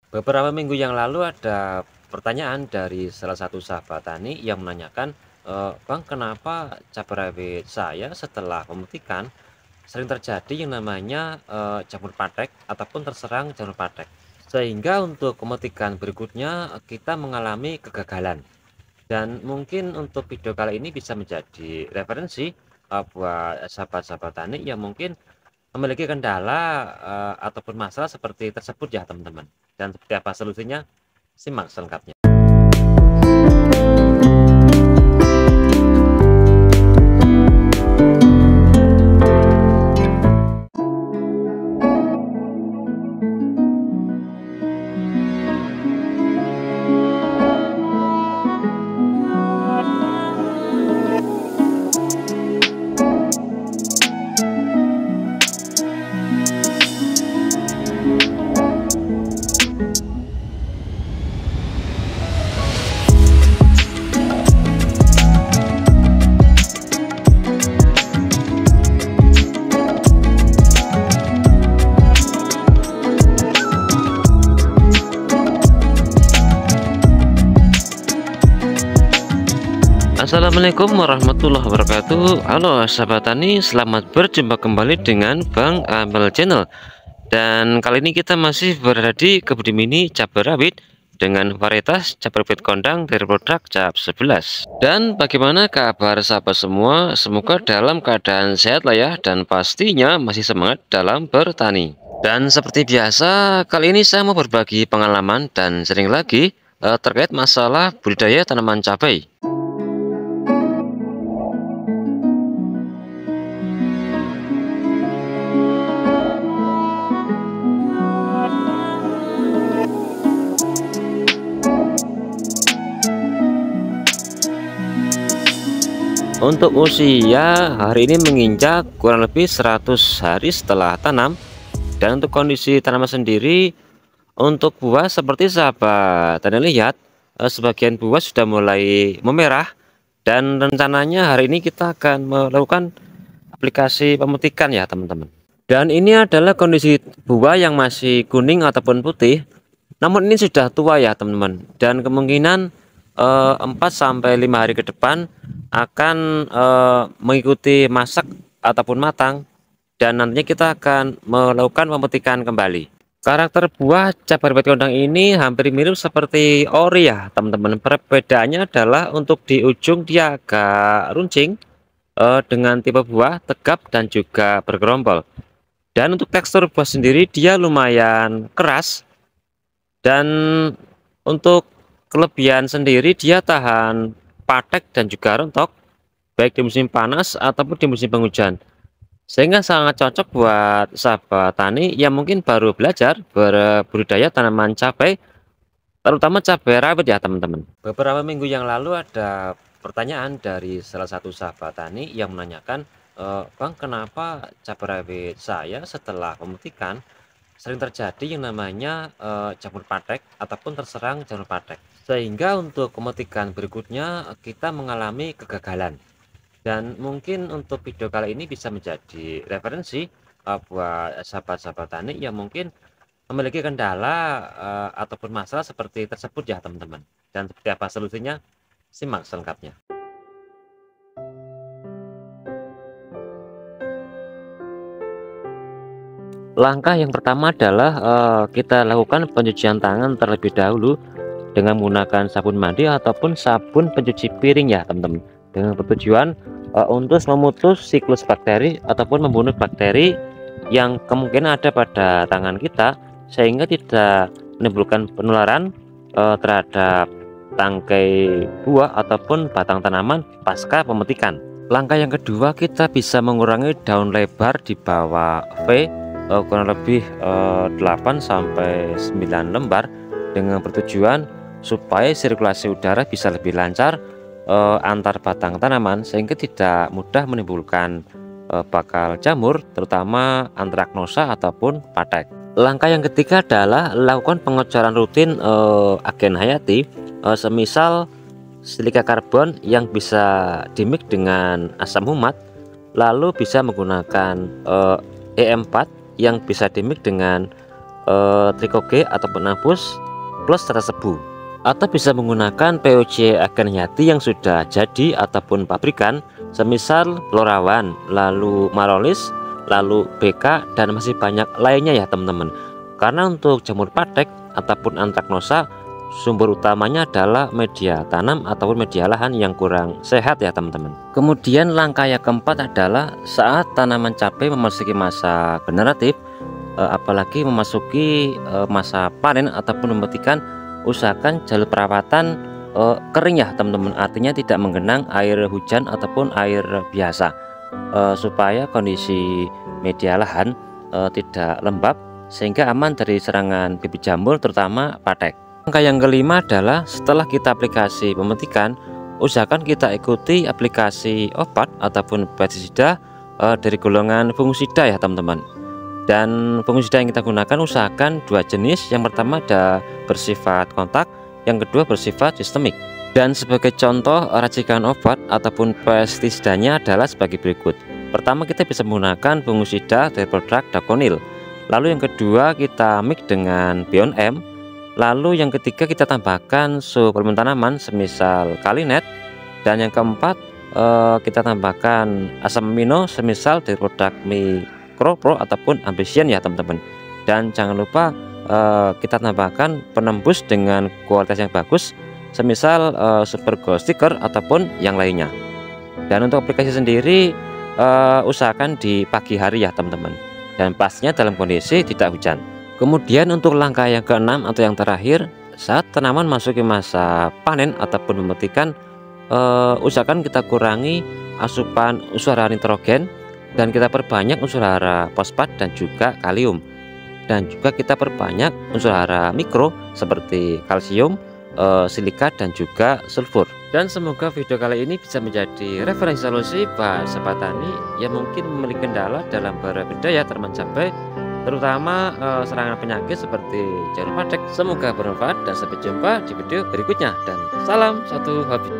Beberapa minggu yang lalu ada pertanyaan dari salah satu sahabat tani yang menanyakan, "Bang, kenapa cabai rawit saya setelah pemetikan sering terjadi yang namanya, jamur patek ataupun terserang jamur patek. Sehingga untuk pemetikan berikutnya, kita mengalami kegagalan." Dan mungkin untuk video kali ini bisa menjadi referensi, buat sahabat-sahabat tani yang mungkin memiliki kendala, ataupun masalah seperti tersebut ya teman-teman. Dan seperti apa solusinya, simak selengkapnya. Assalamualaikum warahmatullahi wabarakatuh. Halo sahabat tani, selamat berjumpa kembali dengan Bang Amel Channel. Dan kali ini kita masih berada di kebun mini cabai rawit dengan varietas cabai rawit kondang dari produk Cap 11. Dan bagaimana kabar sahabat semua? Semoga dalam keadaan sehat lah ya, dan pastinya masih semangat dalam bertani. Dan seperti biasa, kali ini saya mau berbagi pengalaman dan sering lagi terkait masalah budidaya tanaman cabai. Untuk usia hari ini menginjak kurang lebih 100 hari setelah tanam. Dan untuk kondisi tanaman sendiri, untuk buah seperti sahabat tadi lihat, sebagian buah sudah mulai memerah. Dan rencananya hari ini kita akan melakukan aplikasi pemetikan ya teman-teman. Dan ini adalah kondisi buah yang masih kuning ataupun putih, namun ini sudah tua ya teman-teman. Dan kemungkinan 4 sampai 5 hari ke depan akan mengikuti masak ataupun matang, dan nantinya kita akan melakukan pemetikan kembali. Karakter buah cabai rawit kondang ini hampir mirip seperti ori ya teman-teman. Perbedaannya adalah untuk di ujung dia agak runcing, dengan tipe buah tegap dan juga bergerombol. Dan untuk tekstur buah sendiri dia lumayan keras. Dan untuk kelebihan sendiri dia tahan patek dan juga rontok baik di musim panas ataupun di musim penghujan, sehingga sangat cocok buat sahabat tani yang mungkin baru belajar berbudidaya tanaman cabai, terutama cabai rawit ya teman-teman. Beberapa minggu yang lalu ada pertanyaan dari salah satu sahabat tani yang menanyakan, "Bang, kenapa cabai rawit saya setelah pemetikan sering terjadi yang namanya jamur patek ataupun terserang jamur patek, sehingga untuk pemetikan berikutnya kita mengalami kegagalan." Dan mungkin untuk video kali ini bisa menjadi referensi buat sahabat-sahabat tani yang mungkin memiliki kendala ataupun masalah seperti tersebut ya teman-teman. Dan seperti apa solusinya, simak selengkapnya. Langkah yang pertama adalah kita lakukan pencucian tangan terlebih dahulu dengan menggunakan sabun mandi ataupun sabun pencuci piring ya teman-teman, dengan bertujuan untuk memutus siklus bakteri ataupun membunuh bakteri yang kemungkinan ada pada tangan kita, sehingga tidak menimbulkan penularan terhadap tangkai buah ataupun batang tanaman pasca pemetikan. Langkah yang kedua, kita bisa mengurangi daun lebar di bawah V kurang lebih 8 sampai 9 lembar, dengan bertujuan supaya sirkulasi udara bisa lebih lancar antar batang tanaman, sehingga tidak mudah menimbulkan bakal jamur, terutama antraknosa ataupun patek. Langkah yang ketiga adalah lakukan pengecoran rutin agen hayati, semisal silika karbon yang bisa dimix dengan asam humat, lalu bisa menggunakan E4 yang bisa dimix dengan trikoge ataupun ampus plus tetes sebu, atau bisa menggunakan POJ agen Hayati yang sudah jadi ataupun pabrikan, semisal Florawan, lalu Marolis, lalu BK, dan masih banyak lainnya ya teman-teman. Karena untuk jamur patek ataupun antraknosa, sumber utamanya adalah media tanam ataupun media lahan yang kurang sehat ya teman-teman. Kemudian langkah yang keempat adalah saat tanaman cabai memasuki masa generatif, apalagi memasuki masa panen ataupun memetikan, usahakan jalur perawatan kering ya teman-teman, artinya tidak menggenang air hujan ataupun air biasa, supaya kondisi media lahan tidak lembab sehingga aman dari serangan bibit jamur terutama patek. Langkah yang kelima adalah setelah kita aplikasi pemetikan, usahakan kita ikuti aplikasi obat ataupun pestisida dari golongan fungisida ya teman-teman. Dan fungisida yang kita gunakan usahakan dua jenis, yang pertama ada bersifat kontak, yang kedua bersifat sistemik. Dan sebagai contoh racikan obat ataupun pestisidanya adalah sebagai berikut. Pertama, kita bisa menggunakan fungisida dari produk Dakonil. Lalu yang kedua kita mix dengan Bion M. Lalu yang ketiga kita tambahkan suplemen tanaman semisal Kalinet. Dan yang keempat kita tambahkan asam amino semisal dari produk Micropro ataupun Ambition ya teman-teman. Dan jangan lupa kita tambahkan penembus dengan kualitas yang bagus semisal Super Gold Sticker ataupun yang lainnya. Dan untuk aplikasi sendiri usahakan di pagi hari ya teman-teman, dan pastinya dalam kondisi tidak hujan. Kemudian untuk langkah yang keenam atau yang terakhir, saat tanaman masuki masa panen ataupun memetikan, usahakan kita kurangi asupan unsur hara nitrogen dan kita perbanyak unsur hara fosfat dan juga kalium, dan juga kita perbanyak unsur hara mikro seperti kalsium, silika dan juga sulfur. Dan semoga video kali ini bisa menjadi referensi solusi buat sobat tani yang mungkin memiliki kendala dalam berbudidaya tanaman cabai, terutama serangan penyakit seperti jamur patek. Semoga bermanfaat dan sampai jumpa di video berikutnya, dan salam satu hobi.